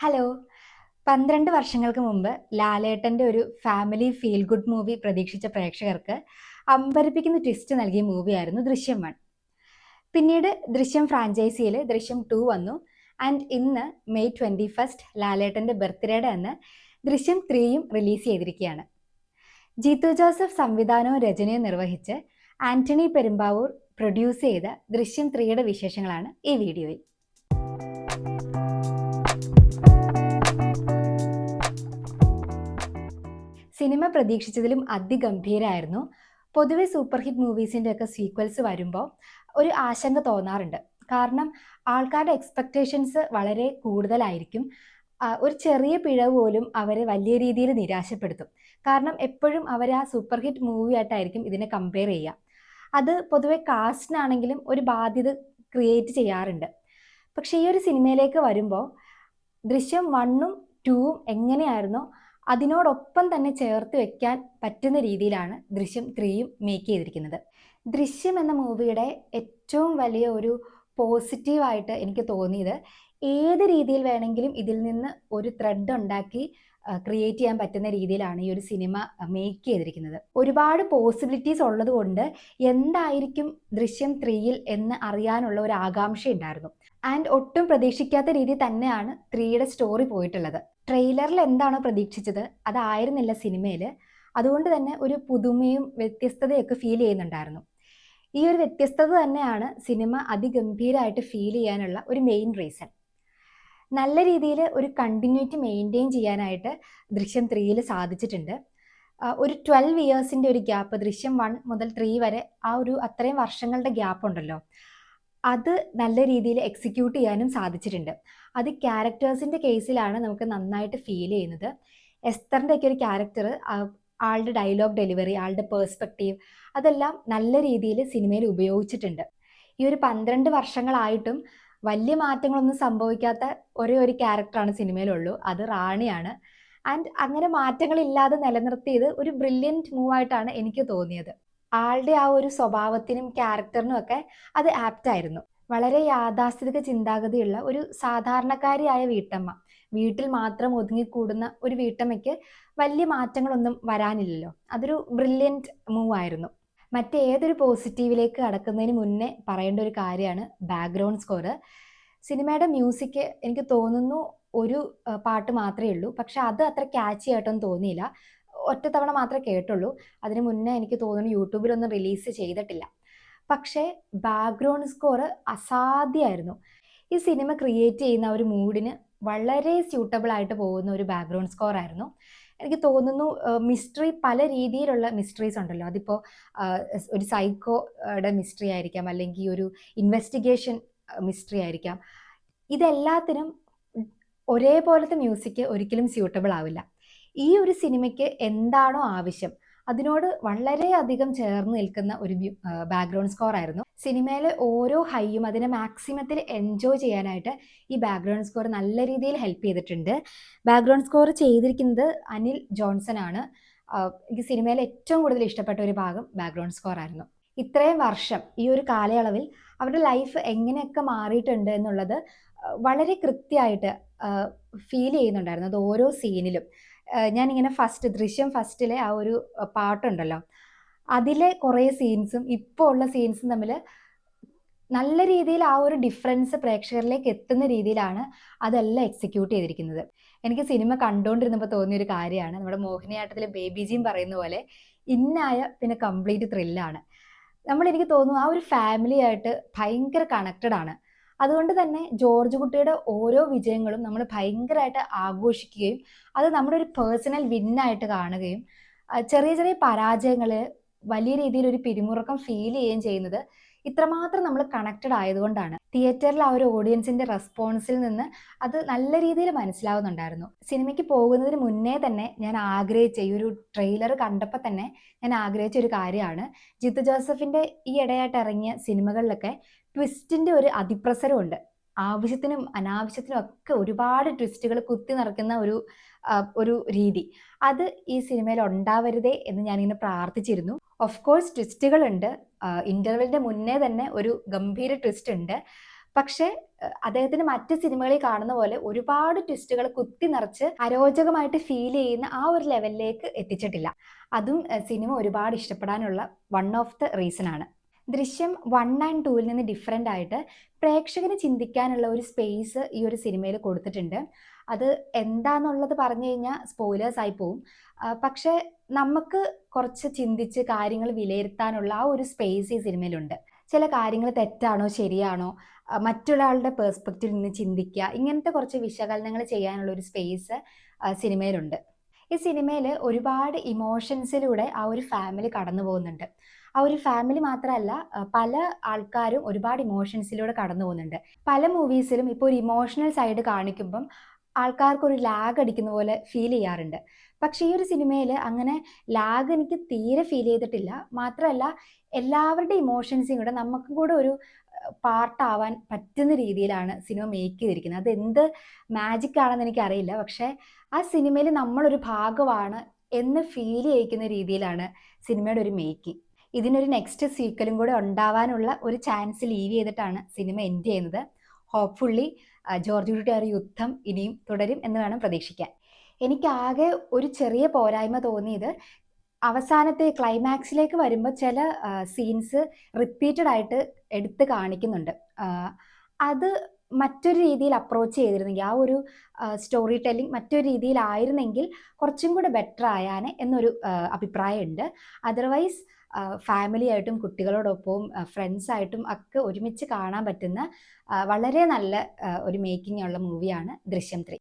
Hello. 12 വർഷങ്ങൾക്ക് മുമ്പ് ലാലേട്ടന്റെ ഒരു ഫാമിലി ഫീൽ ഗുഡ് മൂവി പ്രതീക്ഷിച്ച പ്രേക്ഷകർക്ക് അമ്പരപ്പിക്കുന്ന ട്വിസ്റ്റ് നൽകിയ മൂവിയായിരുന്നു ദൃശ്യം 1. പിന്നീട് ദൃശ്യം ഫ്രാഞ്ചൈസിയിൽ ദൃശ്യം 2 വന്നു. ആൻഡ് ഇന്ന് മെയ് 21 ലാലേട്ടന്റെ ബർത്ത്ഡേയുടെ അന്ന് ദൃശ്യം 3യും റിലീസ് ചെയ്തിരിക്കുകയാണ്. ജീത്തു ജോസഫ് സംവിധാനവും രചനയും നിർവഹിച്ച് ആന്റണി പെരുമ്പാവൂർ പ്രൊഡ്യൂസ് ചെയ്ത ദൃശ്യം 3യുടെ വിശേഷങ്ങളാണ് ഈ വീഡിയോയിൽ. സിനിമ പ്രതീക്ഷിച്ചതിലും അതിഗംഭീരമായിരുന്നു. പൊതുവെ സൂപ്പർ ഹിറ്റ് മൂവീസിൻ്റെ ഒക്കെ സീക്വൽസ് വരുമ്പോൾ ഒരു ആശങ്ക തോന്നാറുണ്ട്. കാരണം ആൾക്കാരുടെ എക്സ്പെക്റ്റേഷൻസ് വളരെ കൂടുതലായിരിക്കും. ഒരു ചെറിയ പിഴവ് പോലും അവരെ വലിയ രീതിയിൽ നിരാശപ്പെടുത്തും. കാരണം എപ്പോഴും അവർ ആ സൂപ്പർ ഹിറ്റ് മൂവി ആയിട്ടായിരിക്കും ഇതിനെ കമ്പയർ ചെയ്യുക. അത് പൊതുവെ കാസ്റ്റിനാണെങ്കിലും ഒരു ബാധ്യത ക്രിയേറ്റ് ചെയ്യാറുണ്ട്. പക്ഷേ ഈ ഒരു സിനിമയിലേക്ക് വരുമ്പോൾ ദൃശ്യം 1ഉം 2ഉം എങ്ങനെയായിരുന്നോ അതിനോടൊപ്പം തന്നെ ചേർത്ത് വെക്കാൻ പറ്റുന്ന രീതിയിലാണ് ദൃശ്യം 3യും മേക്ക് ചെയ്തിരിക്കുന്നത്. ദൃശ്യം എന്ന മൂവിയുടെ ഏറ്റവും വലിയ ഒരു പോസിറ്റീവായിട്ട് എനിക്ക് തോന്നിയത്, ഏത് രീതിയിൽ വേണമെങ്കിലും ഇതിൽ നിന്ന് ഒരു ത്രെഡ് ഉണ്ടാക്കി ക്രിയേറ്റ് ചെയ്യാൻ പറ്റുന്ന രീതിയിലാണ് ഈ ഒരു സിനിമ മേക്ക് ചെയ്തിരിക്കുന്നത്. ഒരുപാട് പോസിബിലിറ്റീസ് ഉള്ളത് കൊണ്ട് എന്തായിരിക്കും ദൃശ്യം 3യിൽ എന്ന് അറിയാനുള്ള ഒരു ആകാംക്ഷ ഉണ്ടായിരുന്നു. ആൻഡ് ഒട്ടും പ്രതീക്ഷിക്കാത്ത രീതി തന്നെയാണ് 3യുടെ സ്റ്റോറി പോയിട്ടുള്ളത്. ട്രെയിലറിൽ എന്താണോ പ്രതീക്ഷിച്ചത് അതായിരുന്നില്ല സിനിമയിൽ. അതുകൊണ്ട് തന്നെ ഒരു പുതുമയും വ്യത്യസ്തതയൊക്കെ ഫീൽ ചെയ്യുന്നുണ്ടായിരുന്നു. ഈ ഒരു വ്യത്യസ്തത തന്നെയാണ് സിനിമ അതിഗംഭീരമായിട്ട് ഫീൽ ചെയ്യാനുള്ള ഒരു മെയിൻ റീസൺ. നല്ല രീതിയിൽ ഒരു കണ്ടിന്യൂറ്റി മെയിൻറ്റെയിൻ ചെയ്യാനായിട്ട് ദൃശ്യം 3യിൽ സാധിച്ചിട്ടുണ്ട്. ഒരു 12 ഇയേഴ്സിൻ്റെ ഒരു ഗ്യാപ്പ്, ദൃശ്യം 1 മുതൽ 3 വരെ ആ ഒരു അത്രയും വർഷങ്ങളുടെ ഗ്യാപ്പ് ഉണ്ടല്ലോ, അത് നല്ല രീതിയിൽ എക്സിക്യൂട്ട് ചെയ്യാനും സാധിച്ചിട്ടുണ്ട്. അത് ക്യാരക്ടേഴ്സിൻ്റെ കേസിലാണ് നമുക്ക് നന്നായിട്ട് ഫീൽ ചെയ്യുന്നത്. എസ്തറിൻ്റെ ഒക്കെ ഒരു ക്യാരക്ടർ, ആളുടെ ഡയലോഗ് ഡെലിവറി, ആളുടെ പേഴ്സ്പെക്റ്റീവ്, അതെല്ലാം നല്ല രീതിയിൽ സിനിമയിൽ ഉപയോഗിച്ചിട്ടുണ്ട്. ഈ ഒരു 12 വർഷങ്ങളായിട്ടും വലിയ മാറ്റങ്ങളൊന്നും സംഭവിക്കാത്ത ഒരേ ഒരു ക്യാരക്ടറാണ് സിനിമയിലുള്ളൂ, അത് റാണിയാണ്. ആൻഡ് അങ്ങനെ മാറ്റങ്ങളില്ലാതെ നിലനിർത്തിയത് ഒരു ബ്രില്യൻറ്റ് മൂവായിട്ടാണ് എനിക്ക് തോന്നിയത്. ആളുടെ ആ ഒരു സ്വഭാവത്തിനും ക്യാരക്ടറിനും ഒക്കെ അത് ആപ്റ്റായിരുന്നു. വളരെ യാഥാസ്ഥിതിക ചിന്താഗതിയുള്ള ഒരു സാധാരണക്കാരിയായ വീട്ടമ്മ, വീട്ടിൽ മാത്രം ഒതുങ്ങിക്കൂടുന്ന ഒരു വീട്ടമ്മയ്ക്ക് വലിയ മാറ്റങ്ങളൊന്നും വരാനില്ലല്ലോ. അതൊരു ബ്രില്യൻറ്റ് മൂവായിരുന്നു. മറ്റേതൊരു പോസിറ്റീവിലേക്ക് കടക്കുന്നതിന് മുന്നേ പറയേണ്ട ഒരു കാര്യമാണ് ബാക്ക്ഗ്രൗണ്ട് സ്കോർ. സിനിമയുടെ മ്യൂസിക് എനിക്ക് തോന്നുന്നു ഒരു പാട്ട് മാത്രമേ ഉള്ളൂ, പക്ഷെ അത് അത്ര ക്യാച്ചി ആയിട്ടൊന്നും തോന്നിയില്ല. ഒറ്റ തവണ മാത്രമേ കേട്ടുള്ളൂ. അതിന് മുന്നേ എനിക്ക് തോന്നുന്നു യൂട്യൂബിലൊന്നും റിലീസ് ചെയ്തിട്ടില്ല. പക്ഷേ ബാക്ക്ഗ്രൗണ്ട് സ്കോർ അസാധ്യമായിരുന്നു. ഈ സിനിമ ക്രിയേറ്റ് ചെയ്യുന്ന ഒരു മൂഡിന് വളരെ സ്യൂട്ടബിൾ ആയിട്ട് പോകുന്ന ഒരു ബാക്ക്ഗ്രൗണ്ട് സ്കോർ ആയിരുന്നു. എനിക്ക് തോന്നുന്നു മിസ്റ്ററി, പല രീതിയിലുള്ള മിസ്റ്ററീസ് ഉണ്ടല്ലോ, അതിപ്പോൾ ഒരു സൈക്കോയുടെ മിസ്റ്ററി ആയിരിക്കാം, അല്ലെങ്കിൽ ഒരു ഇൻവെസ്റ്റിഗേഷൻ മിസ്റ്ററി ആയിരിക്കാം. ഇതെല്ലാത്തിനും ഒരേപോലത്തെ മ്യൂസിക് ഒരിക്കലും സ്യൂട്ടബിൾ ആവില്ല. ഈ ഒരു സിനിമയ്ക്ക് എന്താണോ ആവശ്യം അതിനോട് വളരെയധികം ചേർന്ന് നിൽക്കുന്ന ഒരു ബാക്ക്ഗ്രൗണ്ട് സ്കോർ ആയിരുന്നു. സിനിമയിലെ ഓരോ ഹൈയും അതിനെ മാക്സിമത്തിൽ എൻജോയ് ചെയ്യാനായിട്ട് ഈ ബാക്ക്ഗ്രൗണ്ട് സ്കോർ നല്ല രീതിയിൽ ഹെൽപ്പ് ചെയ്തിട്ടുണ്ട്. ബാക്ക്ഗ്രൗണ്ട് സ്കോർ ചെയ്തിരിക്കുന്നത് അനിൽ ജോൺസൺ ആണ്. എനിക്ക് സിനിമയിൽ ഏറ്റവും കൂടുതൽ ഇഷ്ടപ്പെട്ട ഒരു ഭാഗം ബാക്ക്ഗ്രൗണ്ട് സ്കോർ ആയിരുന്നു. ഇത്രയും വർഷം, ഈ ഒരു കാലയളവിൽ അവരുടെ ലൈഫ് എങ്ങനെയൊക്കെ മാറിയിട്ടുണ്ട് എന്നുള്ളത് വളരെ കൃത്യമായിട്ട് ഫീൽ ചെയ്യുന്നുണ്ടായിരുന്നു. അത് ഓരോ സീനിലും. ഞാനിങ്ങനെ ദൃശ്യം ഫസ്റ്റിലെ ആ ഒരു പാട്ടുണ്ടല്ലോ, അതിലെ കുറേ സീൻസും ഇപ്പോൾ ഉള്ള സീൻസും തമ്മിൽ നല്ല രീതിയിൽ ആ ഒരു ഡിഫറൻസ് പ്രേക്ഷകരിലേക്ക് എത്തുന്ന രീതിയിലാണ് അതെല്ലാം എക്സിക്യൂട്ട് ചെയ്തിരിക്കുന്നത്. എനിക്ക് സിനിമ കണ്ടുകൊണ്ടിരുന്നപ്പോൾ തോന്നിയൊരു കാര്യമാണ്, നമ്മുടെ മോഹിനിയാട്ടത്തിലെ ബേബി ജിയും പറയുന്ന പോലെ, ഇന്നായ പിന്നെ കംപ്ലീറ്റ് ത്രില്ലാണ്. എനിക്ക് തോന്നുന്നു ആ ഒരു ഫാമിലി ആയിട്ട് ഭയങ്കര കണക്റ്റഡ് ആണ്. അതുകൊണ്ട് തന്നെ ജോർജ് കുട്ടിയുടെ ഓരോ വിജയങ്ങളും നമ്മൾ ഭയങ്കരമായിട്ട് ആഘോഷിക്കുകയും അത് നമ്മുടെ ഒരു പേഴ്സണൽ വിന്നായിട്ട് കാണുകയും ചെറിയ ചെറിയ പരാജയങ്ങൾ വലിയ രീതിയിൽ ഒരു പിരിമുറുക്കം ഫീൽ ചെയ്യുകയും ചെയ്യുന്നത് ഇത്രമാത്രം നമ്മൾ കണക്റ്റഡ് ആയതുകൊണ്ടാണ്. തിയേറ്ററിൽ ആ ഒരു ഓഡിയൻസിന്റെ റെസ്പോൺസിൽ നിന്ന് അത് നല്ല രീതിയിൽ മനസ്സിലാവുന്നുണ്ടായിരുന്നു. സിനിമയ്ക്ക് പോകുന്നതിന് മുന്നേ തന്നെ ഞാൻ ആഗ്രഹിച്ച, ഈ ഒരു ട്രെയിലർ കണ്ടപ്പോൾ തന്നെ ഞാൻ ആഗ്രഹിച്ച ഒരു കാര്യമാണ്, ജിത്തു ജോസഫിന്റെ ഈ ഇടയായിട്ട് ഇറങ്ങിയ സിനിമകളിലൊക്കെ ട്വിസ്റ്റിന്റെ ഒരു അതിപ്രസരമുണ്ട്. ആവശ്യത്തിനും അനാവശ്യത്തിനും ഒക്കെ ഒരുപാട് ട്വിസ്റ്റുകൾ കുത്തി നിറയ്ക്കുന്ന ഒരു രീതി, അത് ഈ സിനിമയിൽ ഉണ്ടാവരുതേ എന്ന് ഞാനിങ്ങനെ പ്രാർത്ഥിച്ചിരുന്നു. Of course ട്വിസ്റ്റുകളുണ്ട്. ഇന്റർവെല്ലിന്റെ മുന്നേ തന്നെ ഒരു ഗംഭീര ട്വിസ്റ്റ് ഉണ്ട്. പക്ഷേ അദ്ദേഹത്തിന് മറ്റ് സിനിമകളിൽ കാണുന്ന പോലെ ഒരുപാട് ട്വിസ്റ്റുകൾ കുത്തി നിറച്ച് അരോചകമായിട്ട് ഫീൽ ചെയ്യുന്ന ആ ഒരു ലെവലിലേക്ക് എത്തിച്ചിട്ടില്ല. അതും സിനിമ ഒരുപാട് ഇഷ്ടപ്പെടാനുള്ള വൺ ഓഫ് ദ റീസൺ ആണ്. ദൃശ്യം 1 ആൻഡ് 2 നിന്ന് ഡിഫറെൻ്റ് ആയിട്ട് പ്രേക്ഷകന് ചിന്തിക്കാനുള്ള ഒരു സ്പേസ് ഈ ഒരു സിനിമയിൽ കൊടുത്തിട്ടുണ്ട്. അത് എന്താന്നുള്ളത് പറഞ്ഞു കഴിഞ്ഞാൽ സ്പോയിലേഴ്സ് ആയി പോവും. പക്ഷേ നമുക്ക് കുറച്ച് ചിന്തിച്ച് കാര്യങ്ങൾ വിലയിരുത്താനുള്ള ആ ഒരു സ്പേസ് ഈ സിനിമയിലുണ്ട്. ചില കാര്യങ്ങൾ തെറ്റാണോ ശരിയാണോ, മറ്റൊരാളുടെ പേഴ്സ്പെക്റ്റീവിൽ നിന്ന് ചിന്തിക്കുക, ഇങ്ങനത്തെ കുറച്ച് വിശകലനങ്ങൾ ചെയ്യാനുള്ള ഒരു സ്പേസ് സിനിമയിലുണ്ട്. ഈ സിനിമയിൽ ഒരുപാട് ഇമോഷൻസിലൂടെ ആ ഒരു ഫാമിലി കടന്നു പോകുന്നുണ്ട്. ആ ഒരു ഫാമിലി മാത്രമല്ല, പല ആൾക്കാരും ഒരുപാട് ഇമോഷൻസിലൂടെ കടന്നു പോകുന്നുണ്ട്. പല മൂവീസിലും ഇപ്പോൾ ഒരു ഇമോഷണൽ സൈഡ് കാണിക്കുമ്പം ആൾക്കാർക്ക് ഒരു ലാഗ് അടിക്കുന്ന പോലെ ഫീൽ ചെയ്യാറുണ്ട്. പക്ഷേ ഈ ഒരു സിനിമയിൽ അങ്ങനെ ലാഗ് എനിക്ക് തീരെ ഫീൽ ചെയ്തിട്ടില്ല. മാത്രമല്ല, എല്ലാവരുടെ ഇമോഷൻസും കൂടെ നമുക്കും കൂടെ ഒരു പാർട്ടാവാൻ പറ്റുന്ന രീതിയിലാണ് സിനിമ മേക്ക് ചെയ്തിരിക്കുന്നത്. അതെന്ത് മാജിക് ആണെന്ന് എനിക്കറിയില്ല. പക്ഷേ ആ സിനിമയിൽ നമ്മളൊരു ഭാഗമാണ് എന്ന് ഫീൽ ചെയ്യിക്കുന്ന രീതിയിലാണ് സിനിമയുടെ ഒരു മേക്കിംഗ്. ഇതിനൊരു നെക്സ്റ്റ് സീക്വലും കൂടെ ഉണ്ടാവാനുള്ള ഒരു ചാൻസ് ലീവ് ചെയ്തിട്ടാണ് സിനിമ എൻഡ് ചെയ്യുന്നത്. ഹോപ്പ്ഫുള്ളി ജോർജ് കുട്ടിയുടെ ഒരു യുദ്ധം ഇനിയും തുടരും എന്ന് വേണം പ്രതീക്ഷിക്കാൻ. എനിക്കാകെ ഒരു ചെറിയ പോരായ്മ തോന്നിയത് അവസാനത്തെ ക്ലൈമാക്സിലേക്ക് വരുമ്പോൾ ചില സീൻസ് റിപ്പീറ്റഡ് ആയിട്ട് എടുത്ത് കാണിക്കുന്നുണ്ട്. അത് മറ്റൊരു രീതിയിൽ അപ്രോച്ച് ചെയ്തിരുന്നെങ്കിൽ, ആ ഒരു സ്റ്റോറി ടെല്ലിംഗ് മറ്റൊരു രീതിയിലായിരുന്നെങ്കിൽ കുറച്ചും കൂടെ ബെറ്റർ ആയാനെ എന്നൊരു അഭിപ്രായമുണ്ട്. അതർവൈസ് ഫാമിലി ആയിട്ടും കുട്ടികളോടൊപ്പവും ഫ്രണ്ട്സായിട്ടും ഒക്കെ ഒരുമിച്ച് കാണാൻ പറ്റുന്ന വളരെ നല്ല ഒരു മേക്കിംഗ് ഉള്ള മൂവിയാണ് ദൃശ്യം 3.